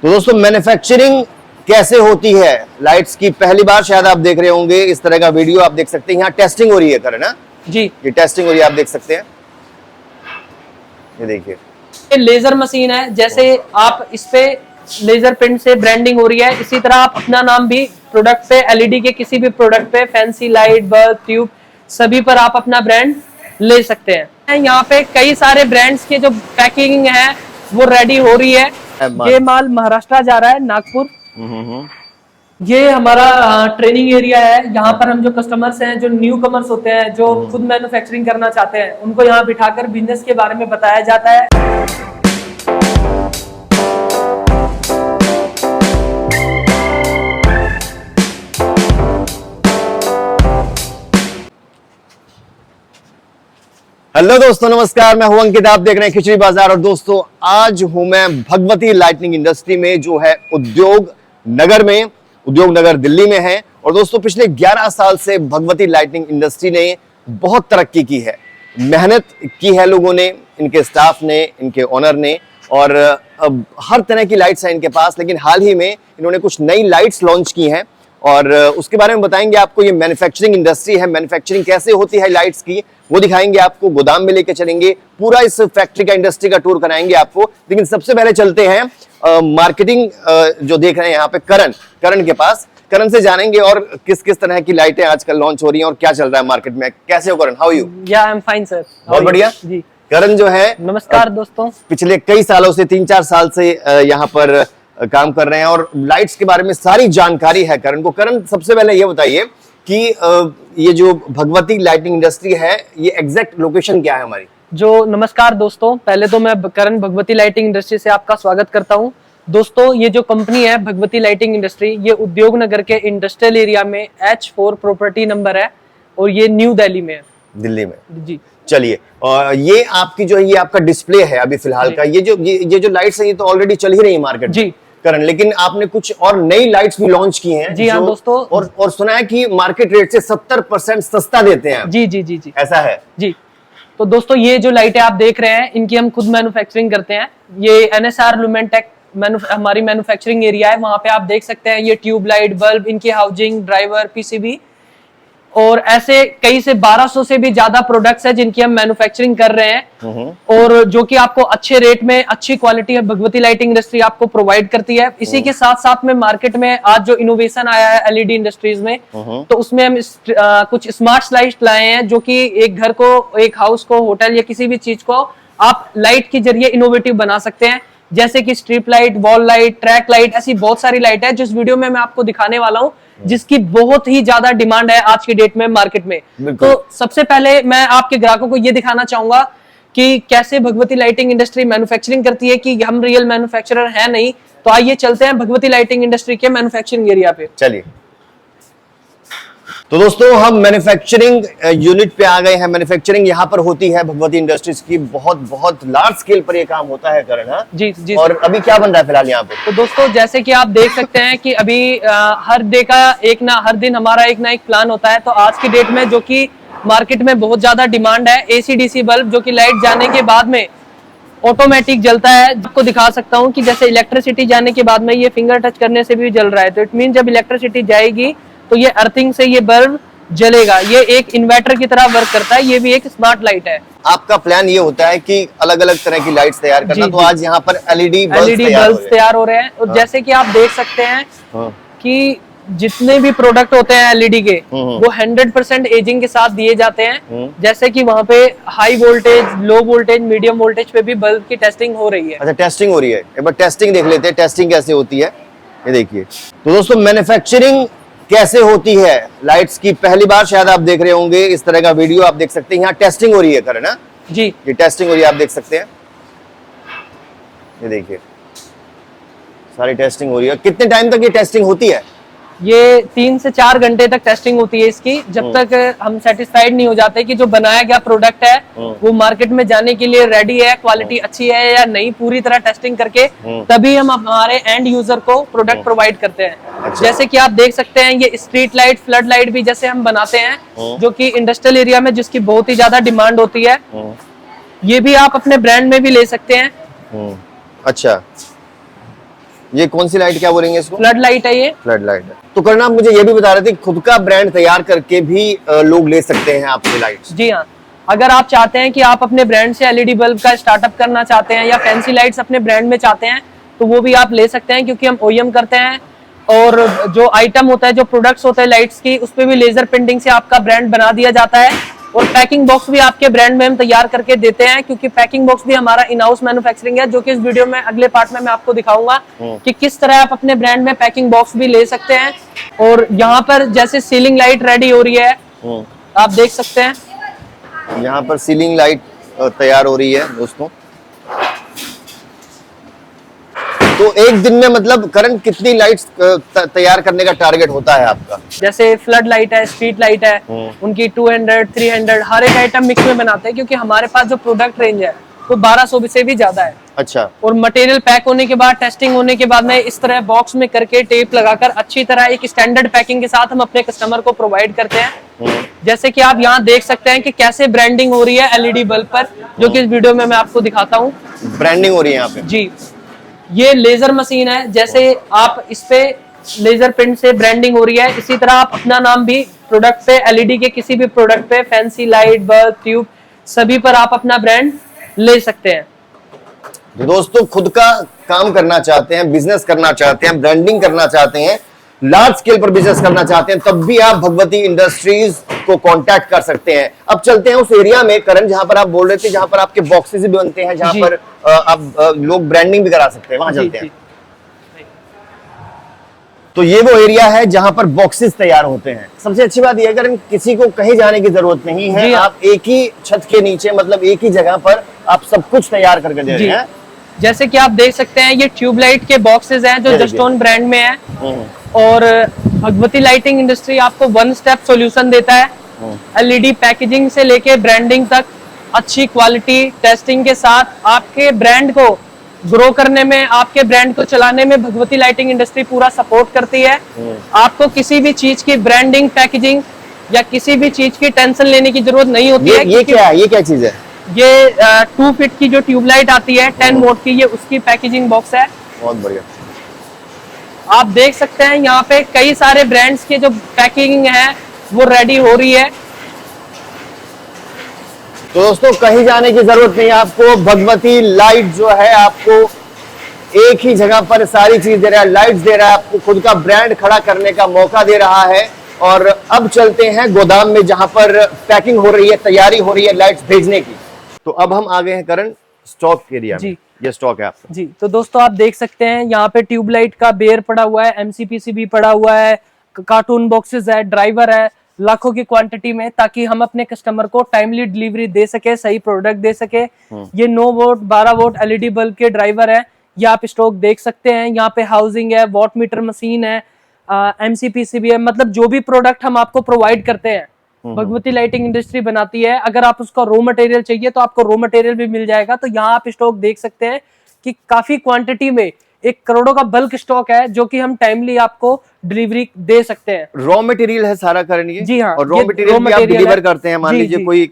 तो दोस्तों मैन्युफैक्चरिंग कैसे होती है लाइट्स की, पहली बार शायद आप देख रहे होंगे इस तरह का वीडियो। आप देख सकते हैं यहाँ टेस्टिंग हो रही है करण, जी ये टेस्टिंग हो रही है, आप देख सकते हैं। ये देखिए ये लेजर मशीन है, जैसे आप इस पे लेजर प्रिंट से ब्रांडिंग हो रही है, इसी तरह आप अपना नाम भी प्रोडक्ट पे, एलईडी के किसी भी प्रोडक्ट पे, फैंसी लाइट, बल्ब, ट्यूब, सभी पर आप अपना ब्रांड ले सकते हैं। यहाँ पे कई सारे ब्रांड्स के जो पैकिंग है वो रेडी हो रही है। ये माल महाराष्ट्र जा रहा है, नागपुर। ये हमारा ट्रेनिंग एरिया है। यहाँ पर हम जो कस्टमर्स हैं, जो न्यू कमर्स होते हैं, जो खुद मैन्युफैक्चरिंग करना चाहते हैं, उनको यहाँ बिठाकर बिजनेस के बारे में बताया जाता है। हेलो दोस्तों, नमस्कार। मैं हूं अंकित, आप देख रहे हैं खिचड़ी बाजार। और दोस्तों आज हूं मैं भगवती लाइटनिंग इंडस्ट्री में, जो है उद्योग नगर में, उद्योग नगर दिल्ली में है। और दोस्तों पिछले 11 साल से भगवती लाइटनिंग इंडस्ट्री ने बहुत तरक्की की है, मेहनत की है लोगों ने, इनके स्टाफ ने, इनके ओनर ने। और अब हर तरह की लाइट्स हैं इनके पास। लेकिन हाल ही में इन्होंने कुछ नई लाइट्स लॉन्च की हैं और उसके बारे में बताएंगे आपको। ये मैन्युफैक्चरिंग इंडस्ट्री है, मैन्युफैक्चरिंग कैसे होती है लाइट्स की वो दिखाएंगे आपको, गोदाम में लेके चलेंगे, पूरा इस फैक्ट्री का, इंडस्ट्री का टूर कराएंगे आपको। लेकिन सबसे पहले चलते हैं मार्केटिंग जो देख रहे हैं यहाँ पे करण के पास। करण से जानेंगे और किस किस तरह की लाइटें आजकल लॉन्च हो रही हैं और क्या चल रहा है मार्केट में। कैसे हो करण, हाउ यू? या आई एम फाइन सर। बहुत बढ़िया जी। करण जो है, नमस्कार दोस्तों, पिछले कई सालों से 3-4 साल से यहाँ पर काम कर रहे हैं और लाइट्स के बारे में सारी जानकारी है करण को। करण सबसे पहले ये बताइए कि ये जो भगवती लाइटिंग इंडस्ट्री है, ये एग्जैक्ट लोकेशन क्या है हमारी? जो नमस्कार दोस्तों, पहले तो मैं करण भगवती लाइटिंग इंडस्ट्री से आपका स्वागत करता हूं। दोस्तों ये जो कंपनी है भगवती लाइटिंग इंडस्ट्री, ये उद्योग नगर के इंडस्ट्रियल एरिया में H4 प्रॉपर्टी नंबर है और ये न्यू दिल्ली में है, दिल्ली में। जी चलिए, और ये आपकी जो है, ये आपका डिस्प्ले है अभी फिलहाल का। ये जो लाइट्स है ये तो ऑलरेडी चल ही रही है मार्केट जी में करण, लेकिन आपने कुछ और नई लाइट्स भी लॉन्च की हैं। जी हाँ दोस्तों, और सुना है कि मार्केट रेट से 70% सस्ता देते हैं। जी जी जी जी, ऐसा है जी। तो दोस्तों ये जो लाइटें आप देख रहे हैं, इनकी हम खुद मैन्युफैक्चरिंग करते हैं। ये NSR लुमेनटेक हमारी मैन्युफैक्चरिंग एरिया है, वहां पे आप देख सकते हैं ये ट्यूब लाइट, बल्ब, इनकी हाउसिंग, ड्राइवर, PCB और ऐसे कई से 1200 से भी ज्यादा प्रोडक्ट्स है जिनकी हम मैन्युफैक्चरिंग कर रहे हैं और जो कि आपको अच्छे रेट में, अच्छी क्वालिटी है भगवती लाइटिंग इंडस्ट्री आपको प्रोवाइड करती है। इसी के साथ साथ में मार्केट में आज जो इनोवेशन आया है LED इंडस्ट्रीज में, तो उसमें हम कुछ स्मार्ट लाइट लाए हैं जो कि एक घर को, एक हाउस को, होटल या किसी भी चीज को आप लाइट के जरिए इनोवेटिव बना सकते हैं। जैसे कि strip light, wall light, track light, ऐसी बहुत सारी लाइट है जिस वीडियो में मैं आपको दिखाने वाला हूं, जिसकी बहुत ही ज्यादा डिमांड है आज की डेट में मार्केट में। तो सबसे पहले मैं आपके ग्राहकों को ये दिखाना चाहूंगा कि कैसे भगवती लाइटिंग इंडस्ट्री मैन्युफैक्चरिंग करती है, कि हम रियल मैन्युफैक्चरर है नहीं। तो आइए चलते हैं भगवती लाइटिंग इंडस्ट्री के मैन्युफैक्चरिंग एरिया पे। चलिए, तो दोस्तों हम मैन्युफैक्चरिंग यूनिट पे आ गए हैं। मैन्युफैक्चरिंग यहाँ पर होती है भगवती इंडस्ट्रीज की, बहुत लार्ज स्केल पर ये काम होता है करण। हाँ जी जी। और अभी क्या बन रहा है फिलहाल यहाँ पे? तो दोस्तों जैसे कि आप देख सकते हैं कि अभी हर दिन हमारा एक ना एक प्लान होता है। तो आज की डेट में जो कि मार्केट में बहुत ज्यादा डिमांड है AC/DC बल्ब, जो कि लाइट जाने के बाद में ऑटोमेटिक जलता है। आपको दिखा सकता हूँ कि जैसे इलेक्ट्रिसिटी जाने के बाद में ये फिंगर टच करने से भी जल रहा है। तो इट मीन जब इलेक्ट्रिसिटी जाएगी तो ये अर्थिंग से ये बल्ब जलेगा। ये एक इन्वर्टर की तरह वर्क करता है। ये भी एक स्मार्ट लाइट है। आपका प्लान ये होता है कि अलग अलग तरह की लाइट्स तैयार करना। तो आज यहाँ पर LED बल्ब तैयार हो रहे हैं। और जैसे कि आप देख सकते हैं कि जितने भी प्रोडक्ट होते हैं LED के, वो 100% एजिंग के साथ दिए जाते हैं। जैसे कि वहाँ पे high voltage, low voltage, medium voltage पे भी बल्ब की टेस्टिंग हो रही है। अच्छा, टेस्टिंग हो रही है। एक बार टेस्टिंग देख लेते हैं, टेस्टिंग कैसे होती है। ये देखिए, तो दोस्तों मैन्युफैक्चरिंग कैसे होती है लाइट्स की, पहली बार शायद आप देख रहे होंगे इस तरह का वीडियो। आप देख सकते हैं यहाँ टेस्टिंग हो रही है करण। जी, ये टेस्टिंग हो रही है, आप देख सकते हैं। ये देखिए सारी टेस्टिंग हो रही है। कितने टाइम तक ये टेस्टिंग होती है? ये 3 से 4 घंटे तक टेस्टिंग होती है इसकी, जब तक हम सेटिस्फाइड नहीं हो जाते कि जो बनाया गया प्रोडक्ट है वो मार्केट में जाने के लिए रेडी है, क्वालिटी अच्छी है या नहीं। पूरी तरह टेस्टिंग करके तभी हम हमारे एंड यूजर को प्रोडक्ट प्रोवाइड करते हैं। अच्छा। जैसे कि आप देख सकते हैं ये स्ट्रीट लाइट, फ्लड लाइट भी जैसे हम बनाते हैं, जो कि इंडस्ट्रियल एरिया में जिसकी बहुत ही ज्यादा डिमांड होती है। ये भी आप अपने ब्रांड में भी ले सकते हैं। अच्छा, ये कौन सी लाइट, क्या बोलेंगे इसको? फ्लड लाइट है ये। फ्लड लाइट है। तो करण, आप मुझे ये भी बता रहे थे खुद का ब्रांड तैयार करके भी लोग ले सकते हैं आपसे लाइट्स? जी हाँ, अगर आप चाहते हैं कि आप अपने ब्रांड से एलईडी बल्ब का स्टार्टअप करना चाहते हैं या फैंसी लाइट्स अपने ब्रांड में चाहते हैं तो वो भी आप ले सकते हैं, क्योंकि हम ओईएम करते हैं और जो आइटम होता है, जो प्रोडक्ट्स होते हैं लाइट्स की, उस पे भी लेजर प्रिंटिंग से आपका ब्रांड बना दिया जाता है और पैकिंग बॉक्स भी आपके ब्रांड में हम तैयार करके देते हैं, क्योंकि पैकिंग बॉक्स भी हमारा इन हाउस मैन्युफैक्चरिंग है, जो कि इस वीडियो में अगले पार्ट में मैं आपको दिखाऊंगा कि किस तरह आप अपने ब्रांड में पैकिंग बॉक्स भी ले सकते हैं। और यहाँ पर जैसे सीलिंग लाइट रेडी हो रही है, आप देख सकते हैं यहाँ पर सीलिंग लाइट तैयार हो रही है दोस्तों। तो एक दिन में मतलब करण कितनी लाइट्स तैयार करने का टारगेट होता है आपका? जैसे फ्लड लाइट है, स्ट्रीट लाइट है, उनकी 200, 300 हर एक आइटम मिक्स में बनाते हैं, क्योंकि हमारे पास जो प्रोडक्ट रेंज है वो 1200 से भी ज्यादा है। अच्छा। और मटेरियल पैक होने के बाद, टेस्टिंग होने के बाद में इस तरह बॉक्स में करके टेप लगाकर अच्छी तरह एक स्टैंडर्ड पैकिंग के साथ हम अपने कस्टमर को प्रोवाइड करते हैं। जैसे कि आप यहाँ देख सकते हैं कि कैसे ब्रांडिंग हो रही है एलईडी बल्ब पर, जो कि इस वीडियो में मैं आपको दिखाता हूँ। ब्रांडिंग हो रही है यहाँ पे जी। ये लेजर मशीन है, जैसे आप इस पे लेजर प्रिंट से ब्रांडिंग हो रही है, इसी तरह आप अपना नाम भी प्रोडक्ट पे, एलईडी के किसी भी प्रोडक्ट पे, फैंसी लाइट, बल्ब, ट्यूब, सभी पर आप अपना ब्रांड ले सकते हैं। दोस्तों, खुद का काम करना चाहते हैं, बिजनेस करना चाहते हैं, ब्रांडिंग करना चाहते हैं, लार्ज स्केल पर बिजनेस करना चाहते हैं, तब भी आप भगवती इंडस्ट्रीज को कांटेक्ट कर सकते हैं। अब चलते हैं उस एरिया में करण, जहां पर आप बोल रहे थे, जहां पर आपके बॉक्सेस भी बनते हैं, जहां पर आप लोग ब्रांडिंग भी करा सकते हैं, वहां चलते हैं। तो ये वो एरिया है जहां पर बॉक्सेस तैयार होते हैं। सबसे अच्छी बात यह है करण, किसी को कहीं जाने की जरूरत नहीं है, आप एक ही छत के नीचे, मतलब एक ही जगह पर आप सब कुछ तैयार करके दे रहे हैं। जैसे कि आप देख सकते हैं, ये ट्यूबलाइट के बॉक्सेस हैं जो जस्टोन ब्रांड में है, और भगवती लाइटिंग इंडस्ट्री आपको वन स्टेप सॉल्यूशन देता है। एलईडी पैकेजिंग से लेके ब्रांडिंग तक अच्छी क्वालिटी टेस्टिंग के साथ आपके ब्रांड को ग्रो करने में, आपके ब्रांड को चलाने में भगवती लाइटिंग इंडस्ट्री पूरा सपोर्ट करती है। आपको किसी भी चीज की ब्रांडिंग, पैकेजिंग या किसी भी चीज की टेंशन लेने की जरूरत नहीं होती है। ये क्या है? ये क्या चीज है? ये 2 फीट की जो ट्यूबलाइट आती है 10 वोल्ट की, ये उसकी पैकेजिंग बॉक्स है। बहुत बढ़िया। आप देख सकते हैं यहाँ पे कई सारे ब्रांड्स के जो पैकिंग है वो रेडी हो रही है। तो दोस्तों, कहीं जाने की जरूरत नहीं है आपको। भगवती लाइट जो है आपको एक ही जगह पर सारी चीज दे रहा है, लाइट्स दे रहा है, आपको खुद का ब्रांड खड़ा करने का मौका दे रहा है। और अब चलते हैं गोदाम में, जहां पर पैकिंग हो रही है, तैयारी हो रही है लाइट्स भेजने की। तो अब हम आ गए हैं करण स्टॉक एरिया में। ये स्टॉक है आपका। जी, तो दोस्तों आप देख सकते हैं यहाँ पे ट्यूबलाइट का बेयर पड़ा हुआ है, एमसीपीसीबी पड़ा हुआ है, कार्टून बॉक्सेस है, ड्राइवर है, लाखों की क्वांटिटी में, ताकि हम अपने कस्टमर को टाइमली डिलीवरी दे सके, सही प्रोडक्ट दे सके। ये 9 वोल्ट 12 वोल्ट एलईडी बल्ब के ड्राइवर है, ये आप स्टॉक देख सकते हैं। यहाँ पे हाउसिंग है, वॉट मीटर मशीन है, एमसीपीसीबी है, मतलब जो भी प्रोडक्ट हम आपको प्रोवाइड करते हैं भगवती लाइटिंग इंडस्ट्री बनाती है। अगर आप उसका रॉ मटेरियल चाहिए तो आपको रॉ मटेरियल भी मिल जाएगा। तो यहाँ आप स्टॉक देख सकते हैं कि काफी क्वांटिटी में 1 करोड़ों का बल्क स्टॉक है, जो कि हम टाइमली आपको डिलीवरी दे सकते हैं। रॉ मटेरियल है सारा करण ये? जी हाँ, और रॉ मटेरियल भी आप डिलीवर करते हैं? मान लीजिए कोई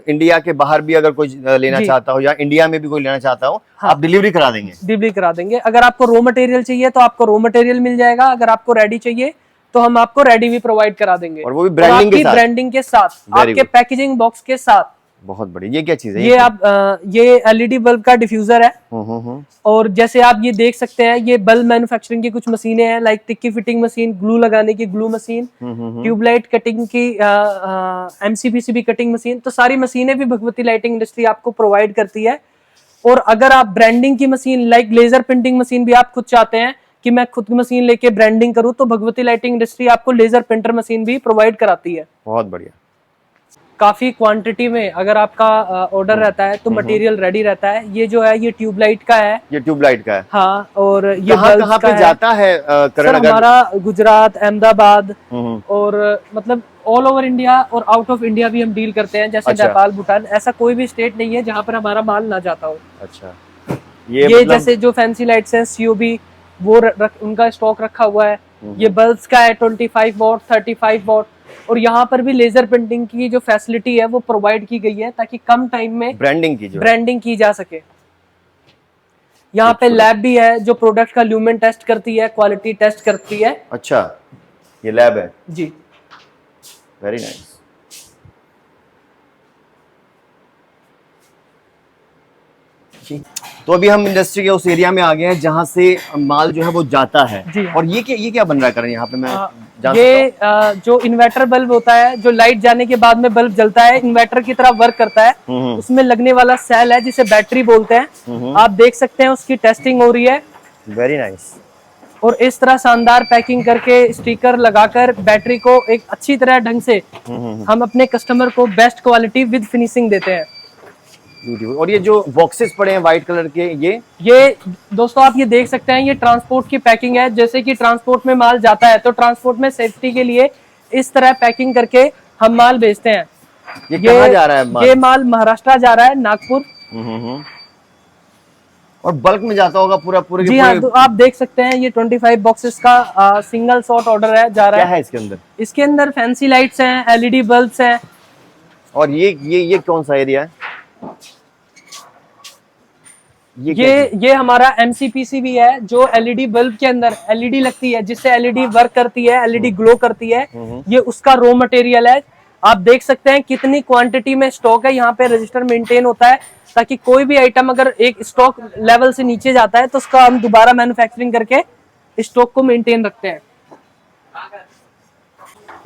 इंडिया के बाहर भी अगर कोई लेना चाहता हो या इंडिया में भी कोई लेना चाहता हो, हाँ, आप डिलीवरी करा देंगे? डिलीवरी करा देंगे। अगर आपको रॉ मटेरियल चाहिए तो आपको रॉ मटेरियल मिल जाएगा, अगर आपको रेडी चाहिए तो हम आपको रेडी भी प्रोवाइड करा देंगे, और वो भी ब्रांडिंग के साथ, ब्रांडिंग के साथ, आपके पैकेजिंग बॉक्स के साथ। बहुत बढ़िया। ये क्या चीज है? ये आप ये एलईडी बल्ब का डिफ्यूजर है। और जैसे आप ये देख सकते हैं, ये बल्ब मैन्युफैक्चरिंग की कुछ मशीनें हैं, लाइक टिक्की फिटिंग मशीन, ग्लू लगाने की ग्लू मशीन, ट्यूबलाइट कटिंग की एमसीपीसीबी कटिंग मशीन। तो सारी मशीनें भी भगवती लाइटिंग इंडस्ट्री आपको प्रोवाइड करती है। और अगर आप ब्रांडिंग की machine, like laser printing machine भी आप खुद चाहते हैं कि मैं खुद मशीन लेके ब्रांडिंग करूं, तो भगवती लाइटिंग इंडस्ट्री आपको लेजर प्रिंटर मशीन भी प्रोवाइड कराती है। बहुत बढ़िया। काफी क्वांटिटी में अगर आपका ऑर्डर रहता है तो मटेरियल रेडी रहता है। ये जो है ये ट्यूबलाइट का है। ये ट्यूबलाइट का है? हाँ। और ये कहाँ पे जाता है सर? हमारा गुजरात, अहमदाबाद और मतलब ऑल ओवर इंडिया और आउट ऑफ इंडिया भी हम डील करते हैं। जैसे नेपाल, भूटान, ऐसा कोई भी स्टेट नहीं है जहाँ पर हमारा माल ना जाता हो। अच्छा। ये जैसे जो फैंसी लाइट्स हैं, सीओबी, वो उनका स्टॉक रखा हुआ है। ये बल्ब्स का है 25 वॉट, 35 वॉट। और यहाँ पर भी लेजर प्रिंटिंग की जो फैसिलिटी है वो प्रोवाइड की गई है, ताकि कम टाइम में ब्रांडिंग की जा सके। यहाँ पे लैब भी है जो प्रोडक्ट का ल्यूमेन टेस्ट करती है, क्वालिटी टेस्ट करती है। अच्छा, ये लैब है। जी, वेरी नाइस। तो अभी हम इंडस्ट्री के उस एरिया में आ गए हैं जहां से माल जो है वो जाता है। जी। और ये क्या बन रहा है करण यहाँ पे, मैं जान ये सकता हूँ? जो इन्वर्टर बल्ब होता है, जो लाइट जाने के बाद में बल्ब जलता है, इन्वर्टर की तरह वर्क करता है। उसमें लगने वाला सेल है जिसे बैटरी बोलते हैं। आप देख सकते हैं उसकी टेस्टिंग हो रही है। Very nice. और इस तरह शानदार पैकिंग करके स्टिकर लगाकर बैटरी को एक अच्छी तरह ढंग से हम अपने कस्टमर को बेस्ट क्वालिटी विद फिनिशिंग देते हैं। ब्यूटीफुल। और ये जो बॉक्सेस पड़े हैं व्हाइट कलर के, ये दोस्तों आप ये देख सकते हैं, ये ट्रांसपोर्ट की पैकिंग है। जैसे कि ट्रांसपोर्ट में माल जाता है तो ट्रांसपोर्ट में सेफ्टी के लिए इस तरह पैकिंग करके हम माल बेचते हैं। ये कहाँ जा रहा है माल? ये माल महाराष्ट्र जा रहा है, नागपुर। और बल्क में जाता होगा पूरा पूरे जी हाँ, तो आप देख सकते हैं ये 25 बॉक्सेस का सिंगल शॉट ऑर्डर है, जा रहा है। क्या है इसके अंदर? इसके अंदर फैंसी लाइट्स हैं, एलईडी बल्ब्स हैं। और ये कौन सा एरिया है? ये हमारा एमसीपीसी भी है, जो एलईडी बल्ब के अंदर एलईडी लगती है, जिससे एलईडी वर्क करती है, एलईडी ग्लो करती है। ये उसका रॉ मटेरियल है। आप देख सकते हैं कितनी क्वांटिटी में स्टॉक है। यहाँ पे रजिस्टर मेंटेन होता है ताकि कोई भी आइटम अगर एक स्टॉक लेवल से नीचे जाता है तो उसका हम दोबारा मैन्युफैक्चरिंग करके स्टॉक को मेंटेन रखते हैं।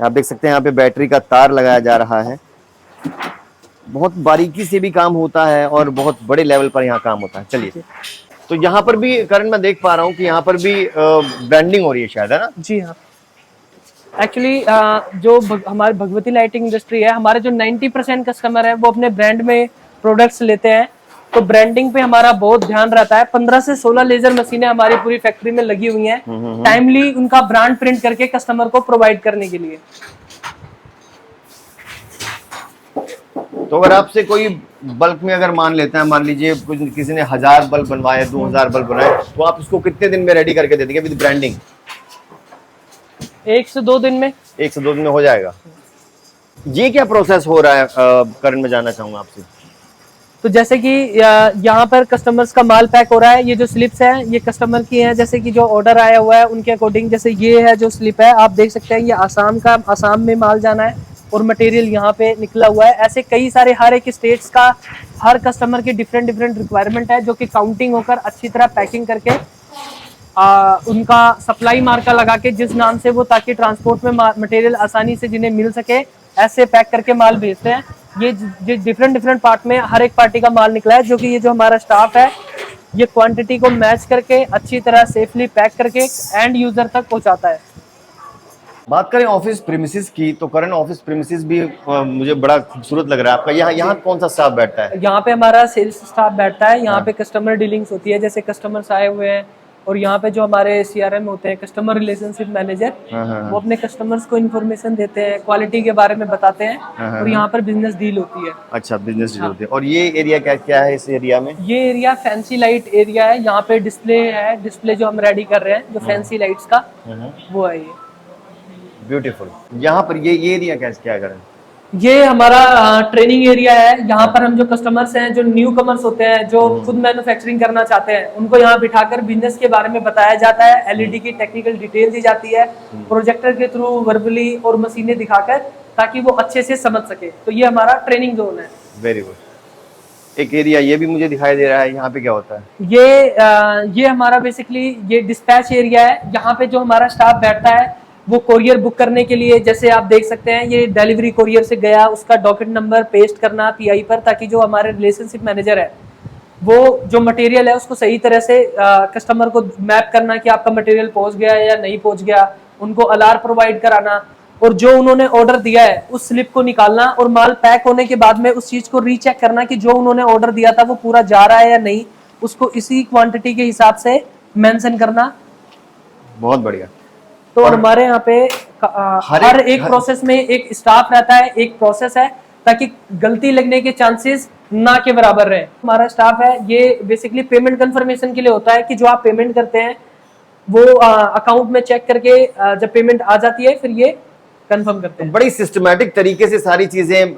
आप देख सकते हैं यहाँ पे बैटरी का तार लगाया जा रहा है। बहुत बारीकी से भी काम होता है और बहुत बड़े लेवल पर यहाँ काम होता है। चलिए, तो यहाँ पर भी करण मैं देख पा रहा हूँ कि यहाँ पर भी ब्रांडिंग हो रही है शायद, है ना? जी हाँ, एक्चुअली जो हमारी भगवती लाइटिंग इंडस्ट्री है, हमारे जो 90% कस्टमर है वो अपने ब्रांड में प्रोडक्ट्स लेते हैं, तो ब्रांडिंग पे हमारा बहुत ध्यान रहता है। 15 से 16 लेजर मशीनें हमारी पूरी फैक्ट्री में लगी हुई हैं, टाइमली उनका ब्रांड प्रिंट करके कस्टमर को प्रोवाइड करने के लिए। तो अगर आपसे कोई बल्क में अगर मान लेता है, मान लीजिए किसी ने 1000 बल्ब बनवाए, 2000 बल्ब बनाए, तो आप उसको कितने दिन में रेडी करके दे देंगे विद ब्रांडिंग? 1 से 2 दिन में। 1 से 2 दिन में हो जाएगा। ये क्या प्रोसेस हो रहा है करण, में जानना चाहूंगा आपसे। तो जैसे कि यहाँ पर कस्टमर्स का माल पैक हो रहा है। ये जो स्लिप्स हैं ये कस्टमर की हैं, जैसे कि जो ऑर्डर आया हुआ है उनके अकॉर्डिंग। जैसे ये है जो स्लिप है, आप देख सकते हैं ये आसाम में माल जाना है और मटेरियल यहाँ पे निकला हुआ है। ऐसे कई सारे हर एक स्टेट्स का हर कस्टमर की डिफरेंट रिक्वायरमेंट है, जो कि काउंटिंग होकर अच्छी तरह पैकिंग करके उनका सप्लाई मार्का लगा के जिस नाम से वो, ताकि ट्रांसपोर्ट में मटेरियल आसानी से जिन्हें मिल सके, ऐसे पैक करके माल भेजते हैं। ये डिफरेंट पार्ट में हर एक पार्टी का माल निकला है, जो कि ये जो हमारा स्टाफ है ये क्वांटिटी को मैच करके अच्छी तरह सेफली पैक करके एंड यूजर तक पहुंचाता है। बात करें ऑफिस प्रीमिसेस की, तो करंट ऑफिस प्रीमिसेस भी मुझे बड़ा खूबसूरत लग रहा है आपका। यहाँ कौन सा स्टाफ बैठता है? यहाँ पे हमारा सेल्स स्टाफ बैठता है। यहाँ पे कस्टमर डीलिंग्स होती है, जैसे कस्टमर्स आए हुए हैं, और यहाँ पे जो हमारे सीआरएम होते हैं, कस्टमर रिलेशनशिप मैनेजर, वो अपने कस्टमर्स को इन्फॉर्मेशन देते हैं, क्वालिटी के बारे में बताते हैं, और यहाँ पर बिजनेस डील होती है। अच्छा, बिजनेस डील होती है। और ये एरिया क्या है इस एरिया में? ये एरिया फैंसी लाइट एरिया है। यहाँ पे डिस्प्ले है, डिस्प्ले जो हम रेडी कर रहे हैं जो फैंसी लाइट्स का, वो है ये। ब्यूटीफुल। यहाँ पर ये एरिया क्या करें? ये हमारा ट्रेनिंग एरिया है। यहाँ पर हम जो कस्टमर्स हैं, जो न्यू कमर्स होते हैं, जो खुद मैन्युफैक्चरिंग करना चाहते हैं, उनको यहाँ बिठाकर बिजनेस के बारे में बताया जाता है। एलईडी की टेक्निकल डिटेल दी जाती है प्रोजेक्टर के थ्रू, वर्बली और मशीनें दिखाकर, ताकि वो अच्छे से समझ सके। तो ये हमारा ट्रेनिंग जोन है। Very good. एक एरिया ये भी मुझे दिखाई दे रहा है, यहाँ पे क्या होता है? ये हमारा बेसिकली ये डिस्पैच एरिया है। यहाँ पे जो हमारा स्टाफ बैठता है वो कोरियर बुक करने के लिए, जैसे आप देख सकते हैं ये डिलीवरी कोरियर से गया, उसका डॉक्यूमेंट नंबर पेस्ट करना पीआई पर, ताकि जो हमारे रिलेशनशिप मैनेजर है वो जो मटेरियल है उसको सही तरह से कस्टमर को मैप करना कि आपका मटेरियल पहुंच गया या नहीं पहुंच गया, उनको अलार्म प्रोवाइड कराना, और जो उन्होंने ऑर्डर दिया है उस स्लिप को निकालना, और माल पैक होने के बाद में उस चीज को रीचेक करना कि जो उन्होंने ऑर्डर दिया था वो पूरा जा रहा है या नहीं, उसको इसी क्वांटिटी के हिसाब से मेंशन करना। बहुत बढ़िया। तो हमारे यहाँ पे हर एक प्रोसेस में एक स्टाफ रहता है, एक प्रोसेस है, ताकि गलती लगने के चांसेस ना के बराबर रहे। हमारा स्टाफ है ये बेसिकली पेमेंट कंफर्मेशन के लिए होता है, कि जो आप पेमेंट करते हैं वो अकाउंट में चेक करके जब पेमेंट आ जाती है फिर ये कंफर्म करते हैं। बड़ी सिस्टमैटिक तरीके से सारी चीजें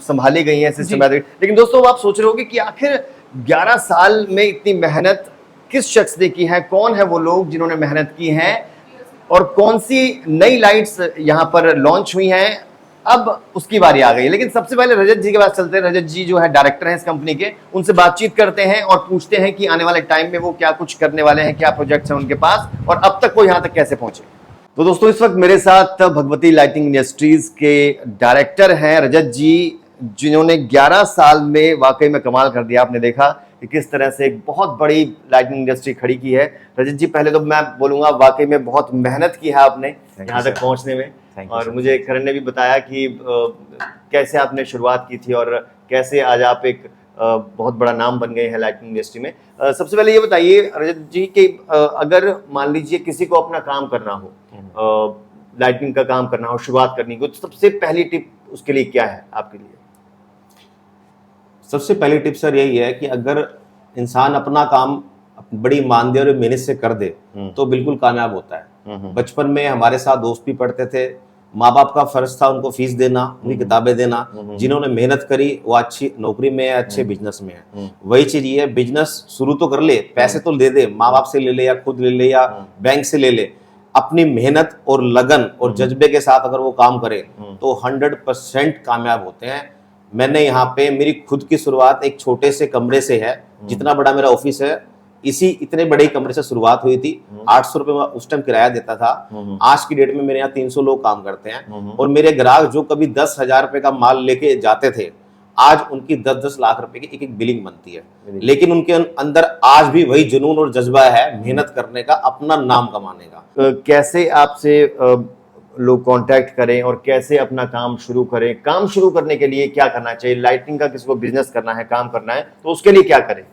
संभाली गई हैं, सिस्टमैटिक। लेकिन दोस्तों आप सोच रहे होंगे कि आखिर 11 साल में इतनी मेहनत किस शख्स ने की है, कौन है वो लोग जिन्होंने मेहनत की है और कौन सी नई लाइट्स यहाँ पर लॉन्च हुई हैं, अब उसकी बारी आ गई। लेकिन सबसे पहले रजत जी के पास चलते हैं। रजत जी जो है डायरेक्टर हैं इस कंपनी के, उनसे बातचीत करते हैं और पूछते हैं कि आने वाले टाइम में वो क्या कुछ करने वाले हैं, क्या प्रोजेक्ट्स हैं उनके पास और अब तक वो यहाँ तक कैसे पहुंचे। तो दोस्तों इस वक्त मेरे साथ भगवती लाइटिंग इंडस्ट्रीज के डायरेक्टर हैं रजत जी, जिन्होंने 11 साल में वाकई में कमाल कर दिया। आपने देखा कि किस तरह से एक बहुत बड़ी लाइटिंग इंडस्ट्री खड़ी की है। रजत जी पहले तो मैं बोलूंगा वाकई में बहुत मेहनत की है आपने यहाँ तक पहुंचने में, और मुझे करण ने भी बताया कि कैसे आपने शुरुआत की थी और कैसे आज आप एक बहुत बड़ा नाम बन गए हैं लाइटिंग इंडस्ट्री में। सबसे पहले ये बताइए रजत जी कि अगर मान लीजिए किसी को अपना काम करना हो, लाइटिंग का काम करना हो, शुरुआत करनी हो, तो सबसे पहली टिप उसके लिए क्या है आपके लिए? सबसे पहली टिप सर यही है कि अगर इंसान अपना काम बड़ी ईमानदारी और मेहनत से कर दे तो बिल्कुल कामयाब होता है। बचपन में हमारे साथ दोस्त भी पढ़ते थे, माँ बाप का फर्ज था उनको फीस देना, उनकी किताबें देना। जिन्होंने मेहनत करी वो अच्छी नौकरी में है, अच्छे बिजनेस में है। वही चीज ये, बिजनेस शुरू तो कर ले, पैसे तो दे दे, माँ बाप से ले ले या खुद ले ले या बैंक से ले ले, अपनी मेहनत और लगन और जज्बे के साथ अगर वो काम करे तो 100% कामयाब होते हैं। मैंने यहाँ पे मेरी खुद की शुरुआत एक छोटे से कमरे से है, जितना बड़ा मेरा ऑफिस है इसी इतने बड़े कमरे से शुरुआत हुई थी। 800 रुपए उस टाइम किराया देता था। आज की डेट में मेरे यहाँ 300 लोग काम करते हैं और मेरे ग्राहक जो कभी 10,000 रुपए का माल लेके जाते थे, आज उनकी 10-10 लाख रुपए की एक बिलिंग बनती है। लेकिन उनके अंदर आज भी वही जुनून और जज्बा है मेहनत करने का, अपना नाम कमाने का। कैसे आपसे लोग कांटेक्ट करें और कैसे अपना काम शुरू करें? काम शुरू करने के लिए क्या करना चाहिए? लाइटिंग का किसी को बिजनेस करना है, काम करना है, तो उसके लिए क्या करें?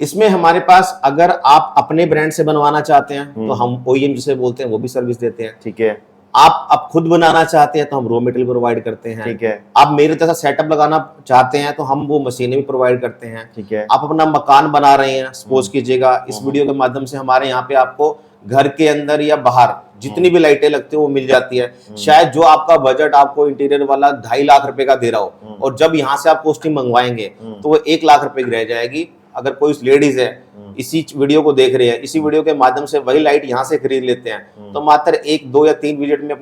इसमें हमारे पास अगर आप अपने ब्रांड से बनवाना चाहते हैं तो हम OEM जिसे बोलते हैं वो भी सर्विस देते हैं। ठीक है। आप खुद बनाना चाहते हैं तो हम रॉ मटेरियल प्रोवाइड करते हैं। ठीक है। आप मेरे जैसा सेटअप लगाना चाहते हैं तो हम वो मशीनें भी प्रोवाइड करते हैं। ठीक है। आप अपना मकान बना रहे हैं, सपोज कीजिएगा, इस वीडियो के माध्यम से हमारे यहाँ पे आपको घर के अंदर या बाहर जितनी भी लाइटें लगती है वो मिल जाती है। शायद जो आपका बजट आपको इंटीरियर वाला 2.5 लाख रुपए का दे रहा हो और जब यहाँ से आप कॉस्टिंग मंगवाएंगे तो वो 1 लाख रुपए की रह जाएगी। अगर कोई लेडीज है इसी वीडियो को देख रहे हैं, इसी वीडियो के माध्यम से वही लाइट यहाँ से खरीद लेते हैं तो मात्र 1, 2 या 3 विजिट में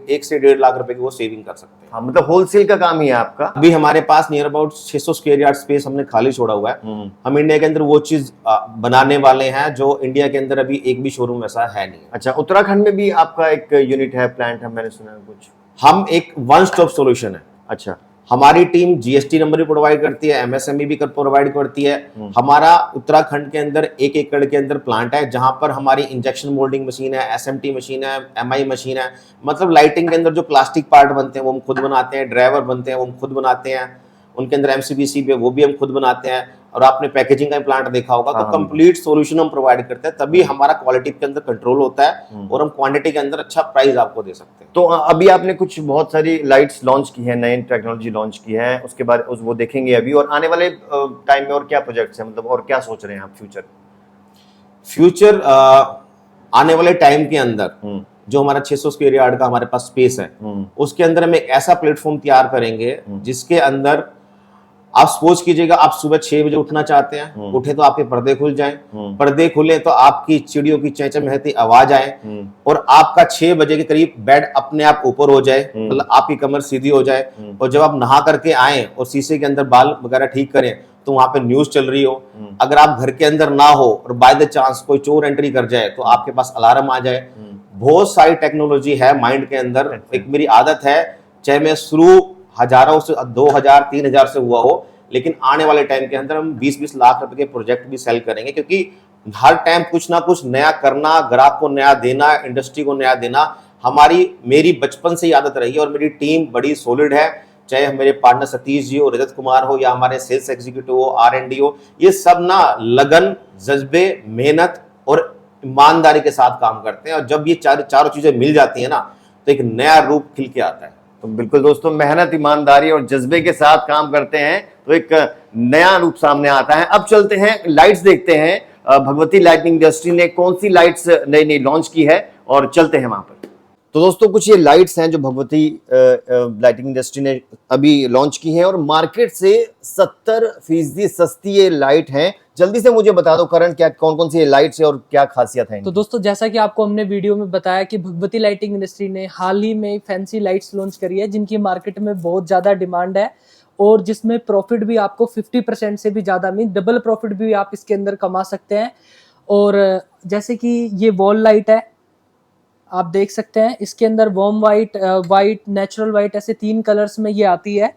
1 से 1.5 लाख रुपए की वो सेविंग कर सकते हैं। हाँ, मतलब होलसेल का काम ही है आपका। अभी हमारे पास near about 600 square yard space हमने खाली छोड़ा हुआ है। हम इंडिया के अंदर वो चीज बनाने वाले हैं जो इंडिया के अंदर अभी एक भी शोरूम वैसा है नहीं। अच्छा, उत्तराखंड में भी आपका एक यूनिट है, प्लांट है, मैंने सुना है कुछ। हम एक वन स्टॉप सॉल्यूशन है। अच्छा। हमारी टीम GST नंबर भी प्रोवाइड करती है, MSME भी प्रोवाइड करती है। हमारा उत्तराखंड के अंदर 1 एकड़ के अंदर प्लांट है जहां पर हमारी इंजेक्शन मोल्डिंग मशीन है, SMT मशीन है, MI मशीन है। मतलब लाइटिंग के अंदर जो प्लास्टिक पार्ट बनते हैं वो हम खुद बनाते हैं, ड्राइवर बनते हैं वो हम खुद बनाते हैं, उनके अंदर MCBC पे वो भी हम खुद बनाते हैं। और आपने पैकेजिंग का प्लांट देखा होगा। तो कंप्लीट सॉल्यूशन हम प्रोवाइड करते हैं, तभी हमारा क्वालिटी के अंदर कंट्रोल होता है और हम क्वांटिटी के अंदर अच्छा प्राइस आपको दे सकते हैं। तो अभी आपने कुछ बहुत सारी लाइट्स लॉन्च की है, नई टेक्नोलॉजी लॉन्च की है, उसके बाद वो देखेंगे अभी। और आने वाले टाइम में और क्या प्रोजेक्ट्स हैं, मतलब और क्या सोच रहे हैं आप फ्यूचर आने वाले टाइम के अंदर जो हमारा 600 स्क्वायर यार्ड का हमारे पास स्पेस है उसके अंदर हम एक ऐसा प्लेटफॉर्म तैयार करेंगे जिसके अंदर आप सपोज कीजिएगा आप सुबह 6 बजे उठना चाहते हैं, उठे तो आपके पर्दे खुल जाएं, पर्दे खुले तो आपकी चिड़ियों की चहचहाती आवाज आए और आपका 6 बजे के करीब बेड अपने आप ऊपर हो जाए, मतलब आपकी कमर सीधी हो जाए। और जब आप नहा करके आए और शीशे के अंदर बाल वगैरह ठीक करें तो वहां पे न्यूज चल रही हो। अगर आप घर के अंदर ना हो और बाय द चांस कोई चोर एंट्री कर जाए तो आपके पास अलार्म आ जाए। बहुत सारी टेक्नोलॉजी है माइंड के अंदर। एक मेरी आदत है, चाहे मैं शुरू हजारों से 2000 3000 से हुआ हो, लेकिन आने वाले टाइम के अंदर हम 20-20 लाख रुपए के प्रोजेक्ट भी सेल करेंगे, क्योंकि हर टाइम कुछ ना कुछ नया करना, ग्राहक को नया देना, इंडस्ट्री को नया देना मेरी बचपन से ही आदत रही है। और मेरी टीम बड़ी सॉलिड है, चाहे मेरे पार्टनर सतीश जी हो, रजत कुमार हो या हमारे सेल्स एग्जीक्यूटिव हो, R&D हो, ये सब ना लगन, जज्बे, मेहनत और ईमानदारी के साथ काम करते हैं। और जब ये चारों चीजें मिल जाती है ना तो एक नया रूप खिल के आता है। तो बिल्कुल दोस्तों, मेहनत, ईमानदारी और जज्बे के साथ काम करते हैं तो एक नया रूप सामने आता है। अब चलते हैं लाइट्स देखते हैं, भगवती लाइटिंग इंडस्ट्री ने कौन सी लाइट्स नई नई लॉन्च की है और चलते हैं वहां पर। तो दोस्तों कुछ ये लाइट्स हैं जो भगवती लाइटिंग इंडस्ट्री ने अभी लॉन्च की हैं और मार्केट से 70% सस्ती ये लाइट हैं। जल्दी से मुझे बता दो करण, क्या कौन कौन सी ये लाइट्स है और क्या खासियत है तो इनकी? दोस्तों जैसा कि आपको हमने वीडियो में बताया कि भगवती लाइटिंग इंडस्ट्री ने हाल ही में फैंसी लाइट्स लॉन्च करी है जिनकी मार्केट में बहुत ज्यादा डिमांड है और जिसमें प्रॉफिट भी आपको 50% से भी ज्यादा मीन डबल प्रॉफिट भी आप इसके अंदर कमा सकते हैं। और जैसे कि ये वॉल लाइट है, आप देख सकते हैं इसके अंदर warm white, white, natural white, ऐसे 3 कलर्स में ये आती है।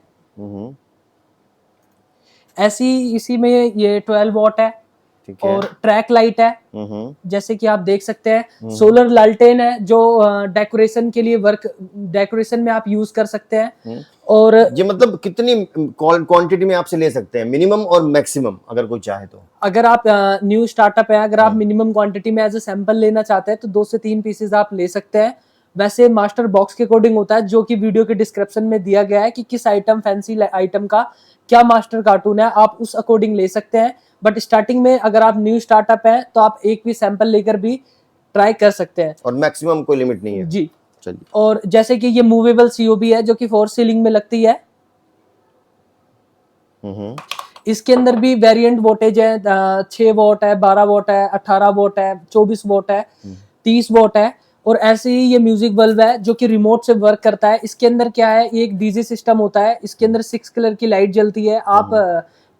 ऐसी इसी में ये 12 वॉट है ठीक है। और ट्रैक लाइट है जैसे कि आप देख सकते हैं। सोलर लालटेन है जो डेकोरेशन के लिए डेकोरेशन में आप यूज कर सकते हैं। और ये मतलब कितनी क्वांटिटी में आपसे ले सकते हैं, मिनिमम और मैक्सिमम, अगर कोई चाहे तो? अगर आप न्यू स्टार्टअप है, अगर आप मिनिमम क्वांटिटी में एज ए सैंपल लेना चाहते हैं तो 2 से 3 पीसेज आप ले सकते हैं। वैसे मास्टर बॉक्स के अकॉर्डिंग होता है जो कि वीडियो के डिस्क्रिप्शन में दिया गया है कि किस आइटम, फैंसी आइटम का क्या मास्टर कार्टून है, आप उस अकॉर्डिंग ले सकते हैं। बट स्टार्टिंग में अगर आप न्यू स्टार्टअप है तो आप एक भी सैंपल लेकर भी ट्राई कर सकते हैं और मैक्सिमम कोई लिमिट नहीं है जी। चलिए। और जैसे कि ये मूवेबल सीओबी है जो कि 4 सीलिंग में लगती है। इसके अंदर भी वेरिएंट वोल्टेज है, 6 वोट है, 12 वोट है, 18 वोट है, 24 वोट है, 30 वोट है। और ऐसे ही ये म्यूजिक बल्ब है जो कि रिमोट से वर्क करता है। इसके अंदर क्या है, एक डीजे सिस्टम होता है, इसके अंदर 6 कलर की लाइट जलती है। आप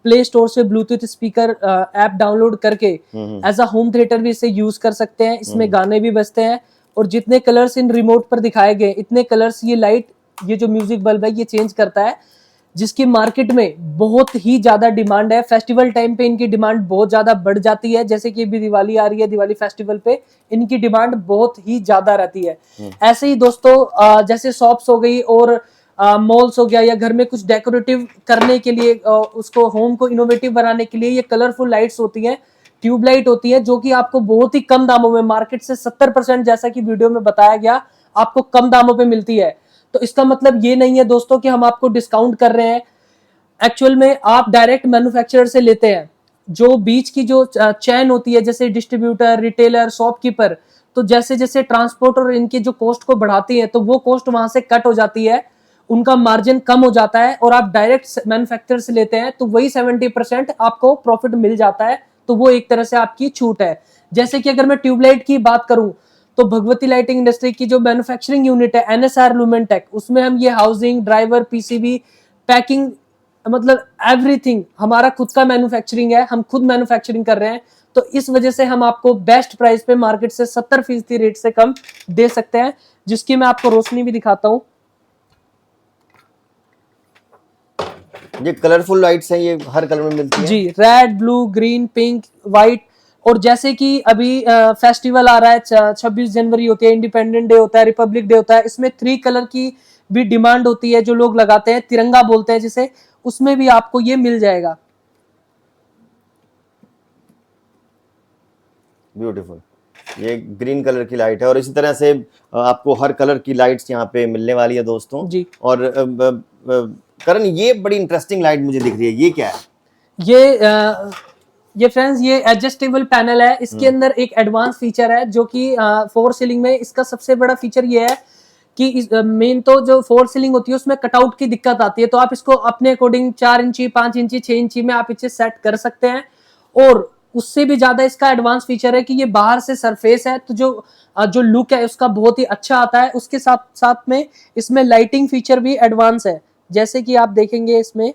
प्ले स्टोर से ब्लूटूथ स्पीकर ऐप डाउनलोड करके एज अ होम थिएटर भी इसे यूज कर सकते हैं। इसमें गाने भी बजते हैं और जितने कलर्स इन रिमोट पर दिखाए गए इतने कलर्स ये लाइट, ये जो म्यूजिक बल्ब है ये चेंज करता है, जिसकी मार्केट में बहुत ही ज्यादा डिमांड है। फेस्टिवल टाइम पे इनकी डिमांड बहुत ज्यादा बढ़ जाती है, जैसे कि अभी दिवाली आ रही है, दिवाली फेस्टिवल पे इनकी डिमांड बहुत ही ज्यादा रहती है। ऐसे ही दोस्तों जैसे शॉप्स हो गई और मॉल्स हो गया या घर में कुछ डेकोरेटिव करने के लिए, उसको होम को इनोवेटिव बनाने के लिए ये कलरफुल लाइट्स होती हैं, ट्यूबलाइट होती है जो कि आपको बहुत ही कम दामों में, मार्केट से 70% जैसा कि वीडियो में बताया गया, आपको कम दामों पे मिलती है। तो इसका मतलब ये नहीं है दोस्तों कि हम आपको डिस्काउंट कर रहे हैं। एक्चुअल में आप डायरेक्ट मैन्युफैक्चरर से लेते हैं। जो बीच की जो चैन होती है जैसे डिस्ट्रीब्यूटर, रिटेलर, शॉपकीपर, तो जैसे जैसे ट्रांसपोर्ट और इनके जो कॉस्ट को बढ़ाती है तो वो कॉस्ट वहां से कट हो जाती है, उनका मार्जिन कम हो जाता है और आप डायरेक्ट मैन्युफैक्चरर से लेते हैं तो वही 70% आपको प्रॉफिट मिल जाता है। तो वो एक तरह से आपकी छूट है। जैसे कि अगर मैं ट्यूबलाइट की बात करूं तो भगवती लाइटिंग इंडस्ट्री की जो मैन्युफैक्चरिंग यूनिट है एनएसआर लुमेंटेक, उसमें हम ये हाउसिंग, ड्राइवर, पीसीबी, पैकिंग, मतलब एवरीथिंग हमारा खुद का मैन्युफैक्चरिंग है, हम खुद मैन्युफैक्चरिंग कर रहे हैं। तो इस वजह से हम आपको बेस्ट प्राइस पे मार्केट से 70% रेट से कम दे सकते हैं, जिसकी मैं आपको रोशनी भी दिखाता हूं। ये कलरफुल लाइट्स हैं, ये हर कलर में मिलती हैं जी, red, blue, green, pink, white. और जैसे कि अभी फेस्टिवल आ रहा है, 26 जनवरी होती है, इंडिपेंडेंट डे होता है, रिपब्लिक डे होता है, इसमें 3 कलर की भी डिमांड होती है जो लोग लगाते हैं, तिरंगा बोलते हैं जिसे, उसमें भी आपको ये मिल जाएगा। ब्यूटीफुल, ये ग्रीन कलर की लाइट है और इसी तरह से आपको हर कलर की लाइट्स यहाँ पे मिलने वाली है दोस्तों जी। और करण ये बड़ी इंटरेस्टिंग लाइट मुझे दिख रही है, ये क्या है? ये फ्रेंड्स ये एडजस्टेबल पैनल है। इसके अंदर एक एडवांस फीचर है जो कि 4 सीलिंग में इसका सबसे बड़ा फीचर ये है कि मेन तो जो 4 सीलिंग होती है उसमें कटआउट की दिक्कत आती है, तो आप इसको अपने अकॉर्डिंग 4 इंची, 5 इंची, 6 इंची में आप इसे सेट कर सकते हैं। और उससे भी ज्यादा इसका एडवांस फीचर है कि ये बाहर से सरफेस है तो जो लुक है उसका बहुत ही अच्छा आता है। उसके साथ साथ में इसमें लाइटिंग फीचर भी एडवांस है, जैसे कि आप देखेंगे इसमें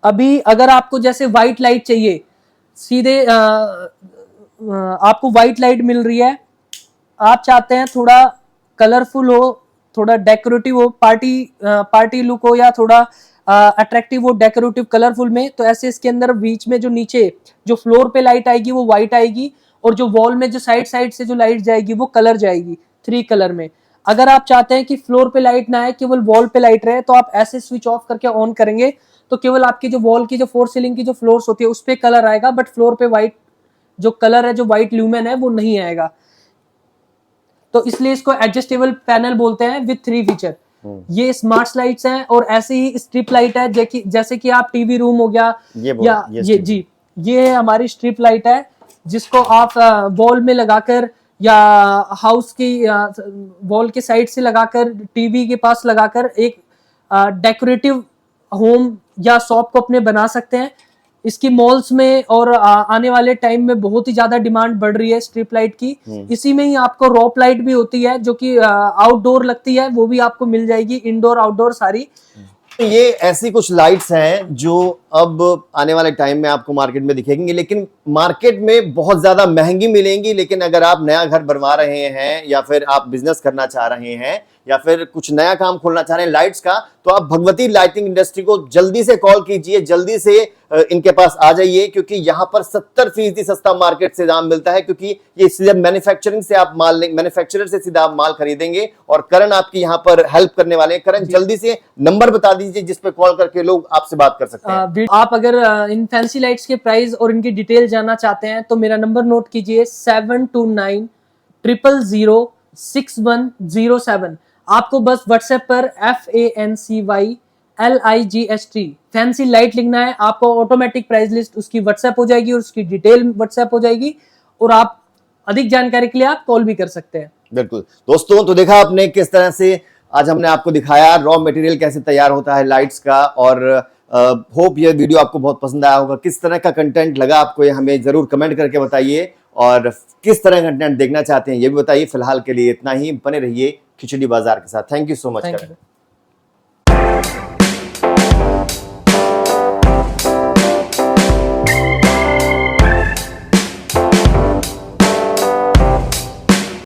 अभी अगर आपको जैसे व्हाइट लाइट चाहिए, सीधे आपको व्हाइट लाइट मिल रही है, आप चाहते हैं थोड़ा कलरफुल हो, थोड़ा डेकोरेटिव हो, पार्टी लुक हो या थोड़ा अट्रैक्टिव हो, डेकोरेटिव कलरफुल में, तो ऐसे इसके अंदर बीच में जो नीचे जो फ्लोर पे लाइट आएगी वो व्हाइट आएगी और जो वॉल में जो साइड से जो लाइट जाएगी वो कलर जाएगी 3 कलर में। अगर आप चाहते हैं कि फ्लोर पे लाइट ना आए, केवल वॉल पे लाइट रहे, तो आप ऐसे स्विच ऑफ करके ऑन करेंगे तो केवल आपकी जो वॉल की जो 4 सीलिंग की जो फ्लोर्स होती है उस पे कलर आएगा, बट फ्लोर पे व्हाइट जो कलर है, जो व्हाइट ल्यूमेन है, वो नहीं आएगा। तो इसलिए इसको एडजस्टेबल पैनल बोलते हैं विद 3 फीचर। ये स्मार्ट लाइट्स हैं और ऐसे ही स्ट्रिप लाइट है जैसे कि आप टीवी रूम हो गया ये जी, ये हमारी स्ट्रिप लाइट है जिसको आप वॉल में लगाकर या हाउस की वॉल के साइड से लगाकर टीवी के पास लगाकर एक डेकोरेटिव होम या शॉप को अपने बना सकते हैं। इसकी मॉल्स में और आने वाले टाइम में बहुत ही ज्यादा डिमांड बढ़ रही है स्ट्रिप लाइट की। इसी में ही आपको रॉप लाइट भी होती है जो कि आउटडोर लगती है, वो भी आपको मिल जाएगी, इंडोर आउटडोर सारी। ये ऐसी कुछ लाइट्स हैं जो अब आने वाले टाइम में आपको मार्केट में दिखेंगी, लेकिन मार्केट में बहुत ज्यादा महंगी मिलेंगी। लेकिन अगर आप नया घर बनवा रहे हैं या फिर आप बिजनेस करना चाह रहे हैं या फिर कुछ नया काम खोलना चाह रहे हैं लाइट्स का, तो आप भगवती लाइटिंग इंडस्ट्री को जल्दी से कॉल कीजिए, जल्दी से इनके पास आ जाइए, क्योंकि यहाँ पर 70% सस्ता मार्केट से दाम मिलता है, क्योंकि ये सीधे मैन्युफैक्चरिंग से आप माल, मैन्युफैक्चरर से सीधा आप माल खरीदेंगे। और करण आपकी यहाँ पर हेल्प करने वाले हैं। करण जल्दी से नंबर बता दीजिए जिस पे कॉल करके लोग आपसे बात कर सकते हैं। आप अगर इन फैंसी लाइट्स के प्राइस और इनकी डिटेल जानना चाहते हैं तो मेरा नंबर नोट कीजिए 7290006107। आपको बस व्हाट्सएप पर FANCYLIGHT फैंसी लाइट लिखना है, आपको ऑटोमेटिक प्राइस लिस्ट उसकी व्हाट्सएप हो जाएगी और उसकी डिटेल व्हाट्सएप हो जाएगी, और आप अधिक जानकारी के लिए आप कॉल भी कर सकते हैं। बिल्कुल दोस्तों, तो देखा आपने किस तरह से आज हमने आपको दिखाया रॉ मटेरियल कैसे तैयार होता है लाइट्स का। और होप ये वीडियो आपको बहुत पसंद आया होगा। किस तरह का कंटेंट लगा आपको ये हमें जरूर कमेंट करके बताइए, और किस तरह का कंटेंट देखना चाहते हैं ये भी बताइए। फिलहाल के लिए इतना ही, बने रहिए खिचड़ी बाजार के साथ। Thank you so much.